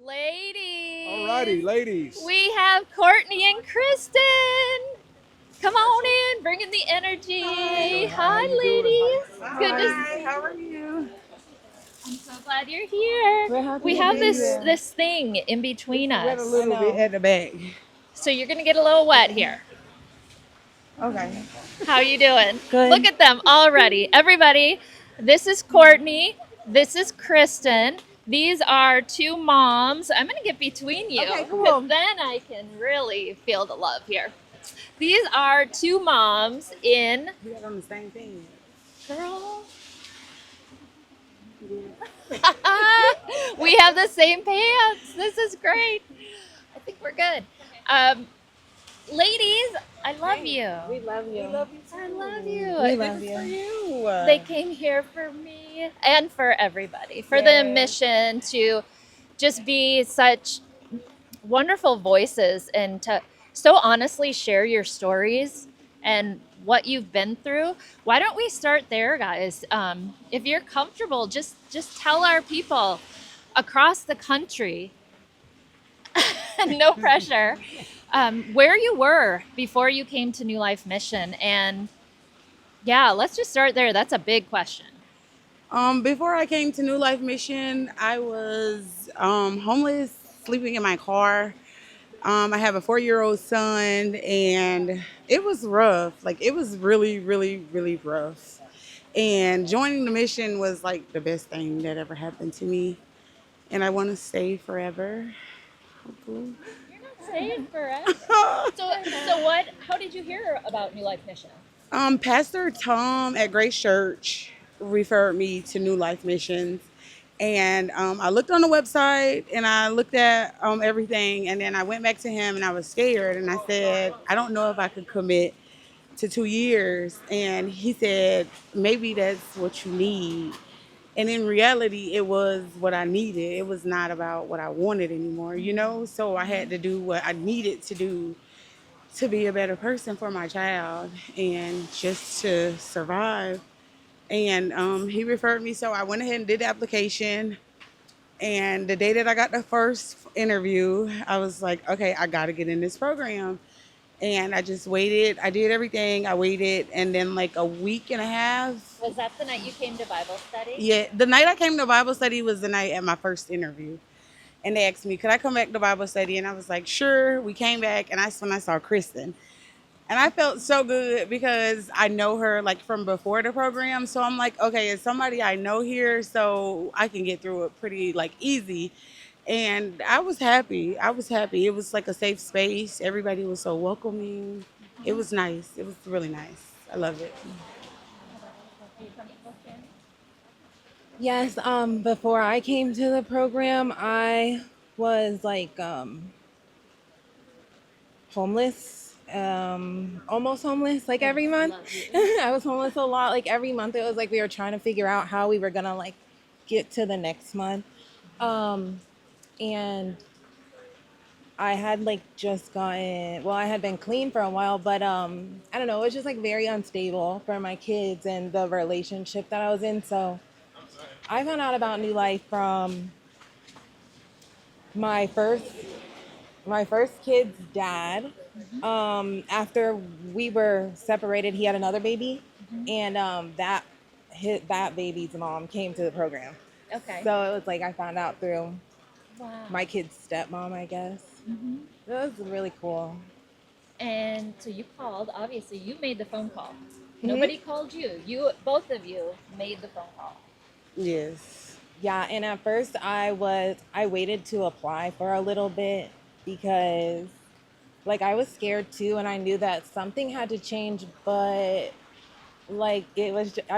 Alrighty, Ladies, ladies. we have Courtney and Kristen. Come on in, bringing the Hi, energy. how Hi, you doing? Hi. ladies. Good to Hi, see how you. are you? I'm so glad you're here. We're happy We to have be this here. this thing in between It's wet a us, little bit at the back. so you're gonna get a little wet here. Okay. How you doing? Look Good. at them already. Everybody, this is Courtney. This is Kristen. These are two moms. I'm going to get between you Okay, because cool. then I can really feel the love here. These are two moms in. We got on the same thing. Girl. We have the same pants. This is great. I think we're good. Um, Ladies, I love you. We love you. We love you I too. love you. We This love is you. for You. They came here for me and for everybody, for the Yes. mission to just be such wonderful voices and to so honestly share your stories and what you've been through. Why don't we start there, guys? If you're comfortable, just tell our people across the country, no pressure, where you were before you came to New Life Mission. And yeah, let's just start there. That's a big question. Before I came to New Life Mission, I was homeless, sleeping in my car. I have a 4-year-old son, and it was rough. Like, it was really, really, really rough. And joining the mission was like the best thing that ever happened to me. And I want to stay forever. Hopefully. You're not saved forever. So what? How did you hear about New Life Mission? Pastor Tom at Grace Church referred me to New Life Missions. And I looked on the website and I looked at everything. And then I went back to him and I was scared. And I said, I don't know if I could commit to 2 years. And he said, maybe that's what you need. And in reality, it was what I needed. It was not about what I wanted anymore. So I had to do what I needed to do to be a better person for my child and just to survive. And he referred me, so I went ahead and did the application. And the day that I got the first interview, I was like, okay, I got to get in this program. And I just waited. I did everything. I waited. And then, like a week and a half, Was that the night you came to Bible study? yeah, the night I came to Bible study was the night at my first interview. And they asked me, could I come back to Bible study? And I was like, sure. We came back, and that's when I saw Kristen. And I felt so good because I know her like from before the program. So I'm like, okay, it's somebody I know here, so I can get through it pretty like easy. And I was happy. I was happy. It was like a safe space. Everybody was so welcoming. It was nice. It was really nice. I love it. Yes, before I came to the program, I was like homeless, almost homeless like every month. Love you. I was homeless a lot like every month. It was like we were trying to figure out how we were gonna like get to the next month. Um, and I had like just gotten, well, I had been clean for a while, but I don't know, it was just like very unstable for my kids and the relationship that I was in. So I found out about New Life from my first my first kid's dad. After we were separated, he had another baby, and that baby's mom came to the program. Okay. So it was like I found out through Wow. my kid's stepmom, I guess. It was really cool. And so you called. Obviously, you made the phone call. Mhm. Nobody called you. You, both of you, made the phone call. Yes. Yeah, and at first I waited to apply for a little bit because like I was scared too, and I knew that something had to change, but like I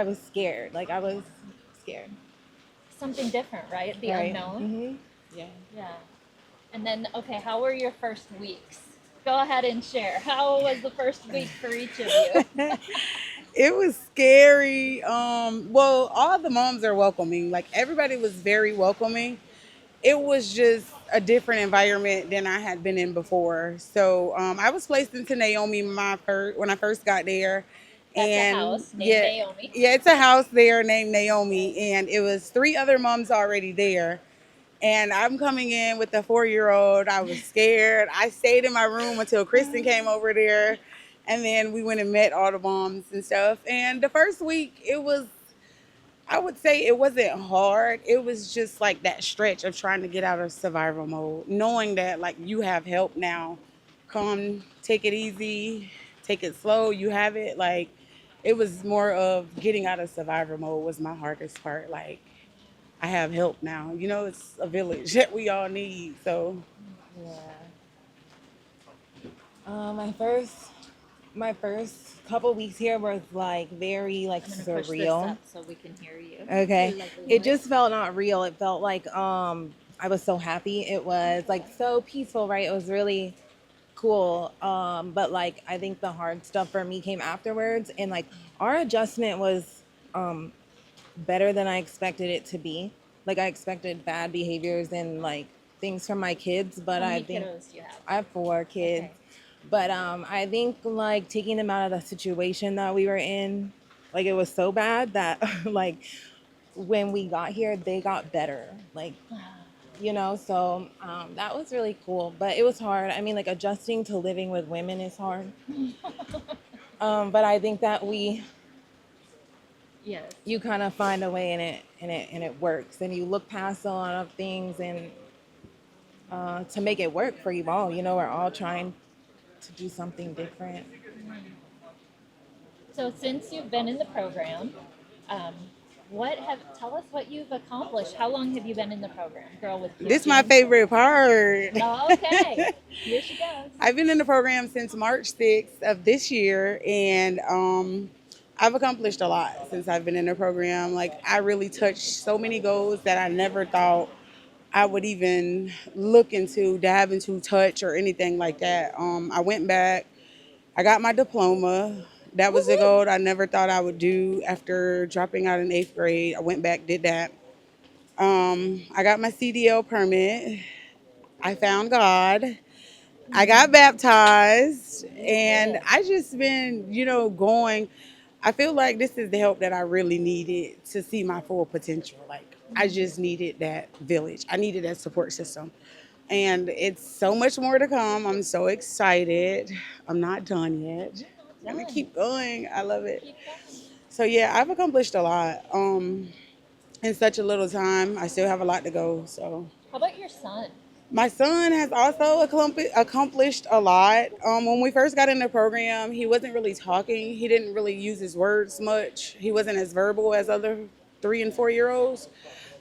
was scared. Like I was scared. Something different, right? The Right. unknown. Yeah. Yeah. And then, okay, how were your first weeks? Go ahead and share. How was the first week for each of you? It was scary. Well, all the moms are welcoming. Like everybody was very welcoming. It was just a different environment than I had been in before. So I was placed into Naomi when I first got there, That's a and house named Naomi. yeah, it's a house there named Naomi, and it was three other moms already there. And I'm coming in with a 4-year-old. I was scared. I stayed in my room until Kristen came over there. And then we went and met all the moms and stuff. And the first week, it was, I would say it wasn't hard. It was just like that stretch of trying to get out of survival mode, knowing that like you have help now. Come, take it easy, take it slow. You have it. Like it was more of getting out of survival mode was my hardest part. Like I have help now. You know, it's a village that we all need. So Yeah. My first couple weeks here was like very like I'm gonna push this surreal. up so we can hear you. Okay. Your lovely It voice. just felt not real. It felt like I was so happy. It was like so peaceful, right? It was really cool. But like I think the hard stuff for me came afterwards, and like our adjustment was um better than I expected it to be. Like I expected bad behaviors and like things from my kids, but How I many think kiddos do you have? I have 4 kids. Okay. But I think like taking them out of the situation that we were in, like it was so bad that like when we got here, they got better. Like, so that was really cool. But it was hard. I mean, like adjusting to living with women is hard. But I think that Yes. you kind of find a way in it, and it works, and you look past a lot of things, and to make it work for you all. We're all trying to do something different. So since you've been in the program, um, tell us what you've accomplished. How long have you been in the program, Girl with Cute this is my Jeans? favorite part. Oh, okay. Here she goes. I've been in the program since March 6th of this year, and I've accomplished a lot since I've been in the program. Like, I really touched so many goals that I never thought I would even look into, dive into, touch, or anything like that. I went back, I got my diploma. That was a Woohoo! goal I never thought I would do after dropping out in 8th grade. I went back, did that. I got my CDL permit. I found God. I got baptized, You and did. I just been, going. I feel like this is the help that I really needed to see my full potential. Like I just needed that village. I needed that support system. And it's so much more to come. I'm so excited. I'm not done yet. You're I'm not gonna done. keep going. I love it. Keep going. So yeah, I've accomplished a lot. In such a little time. I still have a lot to go. So How about your son? my son has also accomplished a lot. When we first got in the program, he wasn't really talking. He didn't really use his words much. He wasn't as verbal as other 3 and 4 year olds.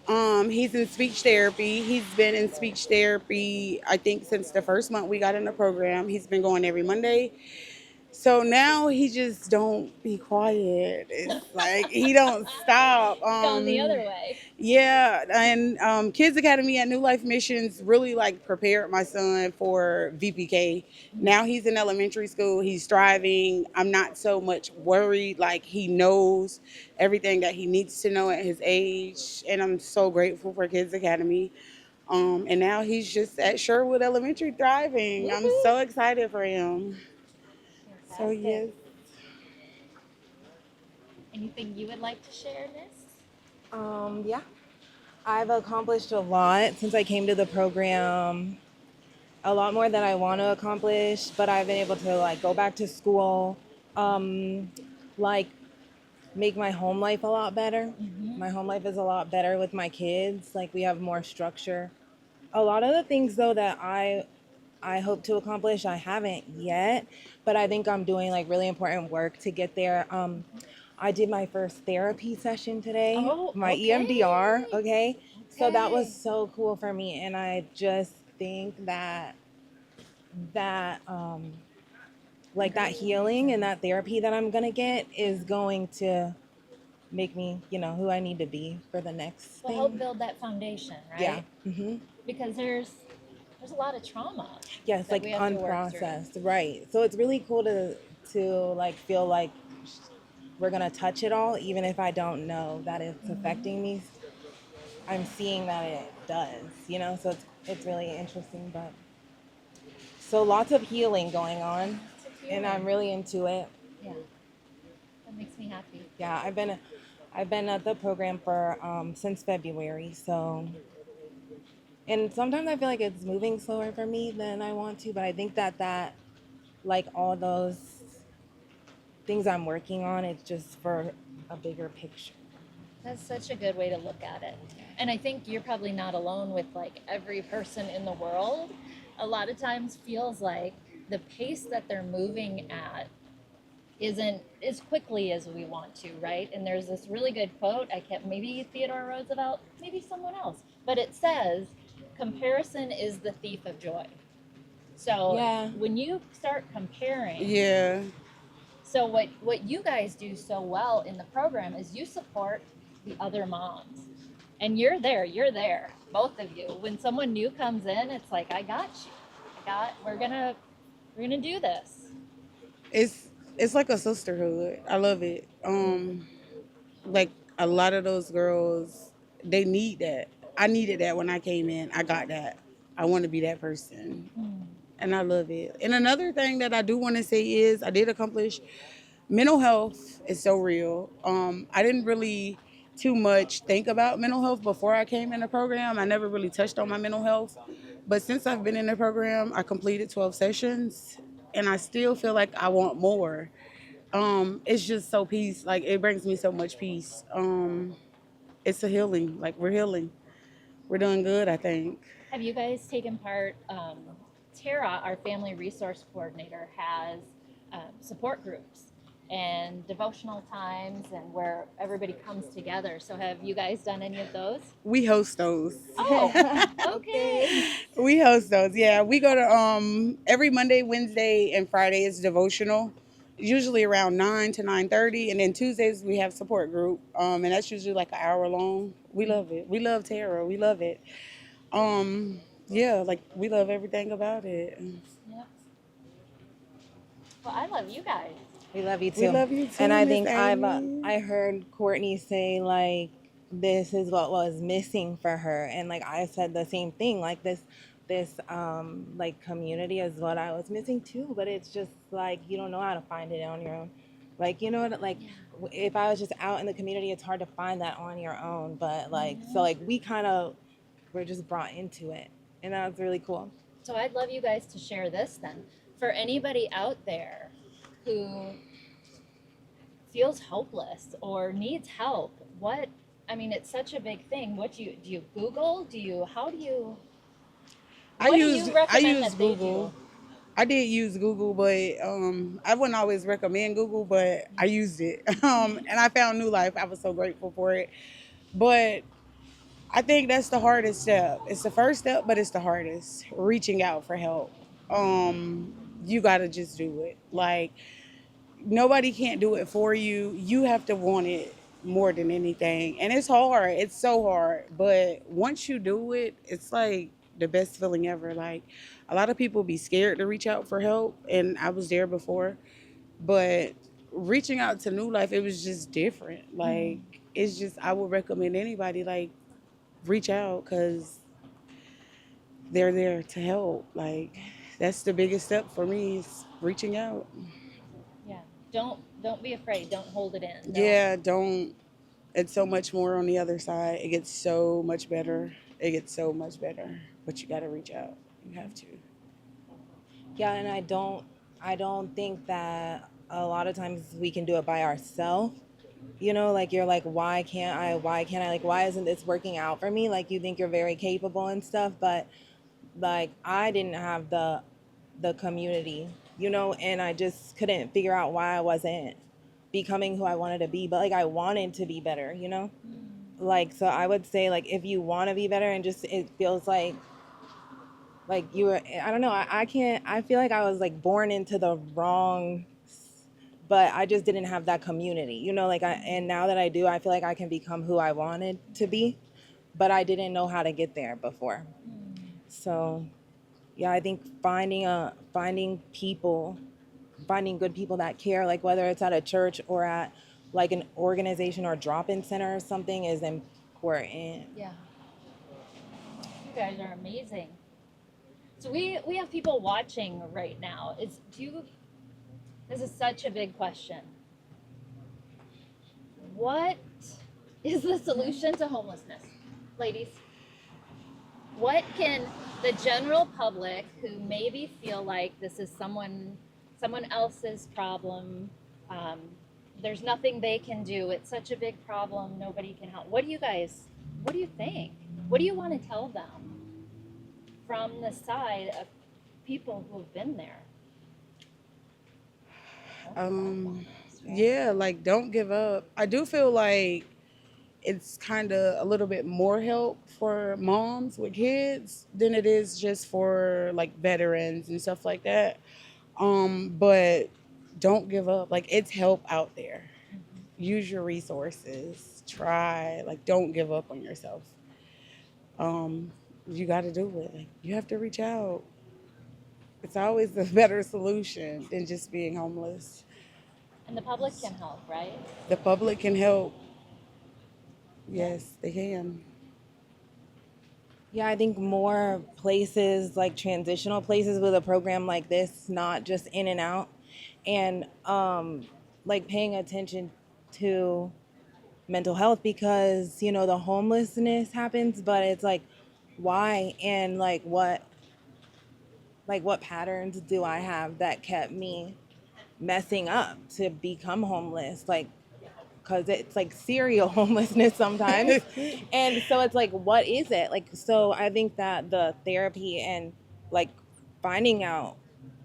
He's in speech therapy. He's been in speech therapy, I think, since the first month we got in the program. He's been going every Monday. So now he just don't be quiet. It's like he don't stop. Going the other way. Yeah, and Kids Academy at New Life Missions really like prepared my son for VPK. Now he's in elementary school. He's thriving. I'm not so much worried. Like he knows everything that he needs to know at his age, and I'm so grateful for Kids Academy. And now he's just at Sherwood Elementary thriving. I'm Woohoo! so excited for him. So yes. Fantastic. Anything you would like to share, Miss? Yeah, I've accomplished a lot since I came to the program. A lot more than I want to accomplish, but I've been able to like go back to school, um, like make my home life a lot better. Mm-hmm. My home life is a lot better with my kids. Like we have more structure. A lot of the things though that I hope to accomplish, I haven't yet, but I think I'm doing like really important work to get there. I did my first therapy session today, Oh, my EMDR, okay. okay? So that was Okay. so cool for me, and I just think that like that healing and that therapy that I'm gonna get is going to make me, who I need to be for the next Will help thing. build that foundation, Yeah. right? Because there's a lot of trauma Yes, that like we have to work through. unprocessed, right? So it's really cool to like feel like we're gonna touch it all, even if I don't know that it's affecting me. I'm seeing that it does, So it's really interesting, but so lots of healing going on, Lots of and I'm healing. really into it. Yeah, that makes me happy. Yeah, I've been at the program for since February, so And sometimes I feel like it's moving slower for me than I want to, but I think that like all those things I'm working on, it's just for a bigger picture. That's such a good way to look at it. And I think you're probably not alone with like every person in the world. A lot of times feels like the pace that they're moving at isn't as quickly as we want to, right? And there's this really good quote. I can't, maybe Theodore Roosevelt, maybe someone else, but it says, comparison is the thief of joy. So Yeah. when you start comparing, Yeah. so what you guys do so well in the program is you support the other moms. And you're there, both of you. When someone new comes in, it's like, I got you. We're gonna do this. It's it's like a sisterhood. I love it. Like a lot of those girls, they need that. I needed that when I came in. I got that. I want to be that person. And I love it. And another thing that I do want to say is I did accomplish mental health is so real. I didn't really too much think about mental health before I came in the program. I never really touched on my mental health. But since I've been in the program, I completed 12 sessions and I still feel like I want more. It's just so peace. Like it brings me so much peace. It's a healing. Like we're healing. We're doing good, I think. Have you guys taken part? Tara, our family resource coordinator, has support groups and devotional times and where everybody comes together. So have you guys done any of those? We host those. Oh, Okay. okay. We host those. Yeah, we go to every Monday, Wednesday, and Friday is devotional. Usually around 9 to 9:30, and then Tuesdays we have support group. And that's usually like an hour long. We love it. We love Tara. We love it. Yeah, like we love everything about it. Yep. Well, I love you guys. We love you We too. love you And too, I Miss think Amy. I heard Courtney say like this is what was missing for her, and like I said the same thing. Like this like community is what I was missing too. But it's just like you don't know how to find it on your own. Like you know what like if I was just out in the community, it's hard to find that on your own. But like so like we kind of were just brought into it, and that was really cool. So I'd love you guys to share this then. For anybody out there who feels hopeless or needs help, what, I mean, it's such a big thing. What do you Google? How do you, I what do you used I recommend used that they do? Google. I did use Google, but I wouldn't always recommend Google, but I used it. And I found New Life. I was so grateful for it. But I think that's the hardest step. It's the first step, but it's the hardest. Reaching out for help. You got to just do it. Like nobody can't do it for you. You have to want it more than anything. And it's hard. It's so hard. But once you do it, it's like the best feeling ever. Like a lot of people be scared to reach out for help, and I was there before. But reaching out to New Life, it was just different. Like it's just I would recommend anybody like reach out because they're there to help. Like that's the biggest step for me is reaching out. Yeah. Don't be afraid. Don't hold it in. Yeah, don't. It's so much more on the other side. It gets so much better. It gets so much better. But you got to reach out. You have to. Yeah, and I don't think that a lot of times we can do it by ourselves. You know, like you're like, why can't I, like, why isn't this working out for me? Like you think you're very capable and stuff, but like I didn't have the community, you know, and I just couldn't figure out why I wasn't becoming who I wanted to be. But like I wanted to be better, you know? Like so I would say like if you want to be better and just it feels like you were I don't know I can't I feel like I was like born into the wrong but I just didn't have that community, you know, like I and now that I do I feel like I can become who I wanted to be, but I didn't know how to get there before. So yeah, I think finding good people that care, like whether it's at a church or at like an organization or drop-in center or something is important. Yeah. You guys are amazing. So we have people watching right now. This is such a big question. What is the solution to homelessness? Ladies. What can the general public who maybe feel like this is someone else's problem, um, there's nothing they can do, it's such a big problem, nobody can help, what do you think, what do you want to tell them from the side of people who've been there? Yeah, like don't give up. I do feel like it's kind of a little bit more help for moms with kids than it is just for like veterans and stuff like that. But don't give up. Like it's help out there. Use your resources. Try. Like don't give up on yourself. Um, you got to do it. Like you have to reach out. It's always a better solution than just being homeless. And the public can help, right? The public can help. Yes, they can. Yeah, I think more places, like transitional places with a program like this, not just in and out, and like paying attention to mental health, because the homelessness happens, but it's like why, and like what patterns do I have that kept me messing up to become homeless, like because it's like serial homelessness sometimes. And so it's like, what is it? Like, so I think that the therapy and like finding out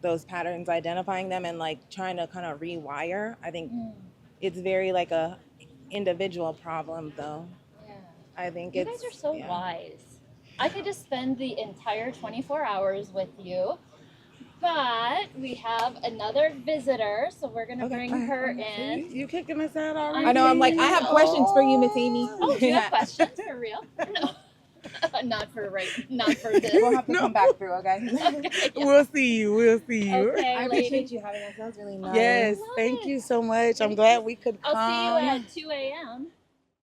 those patterns, identifying them, and like trying to kind of rewire, I think it's very like a individual problem though. Yeah. I think You it's, guys are so yeah. wise. I could just spend the entire 24 hours with you, but we have another visitor, so we're going to Okay. bring her in. You kicking us out already? I know, I'm like, I have questions for you, Miss Amy. Oh, do you have questions for real? No. Not for this. We'll have to come back through, okay? Okay, yeah. We'll see you. We'll see you. Okay, I lady. appreciate you having us. That was really nice. Yes, thank you so much. I'm glad we could come. I'll see you at 2 a.m.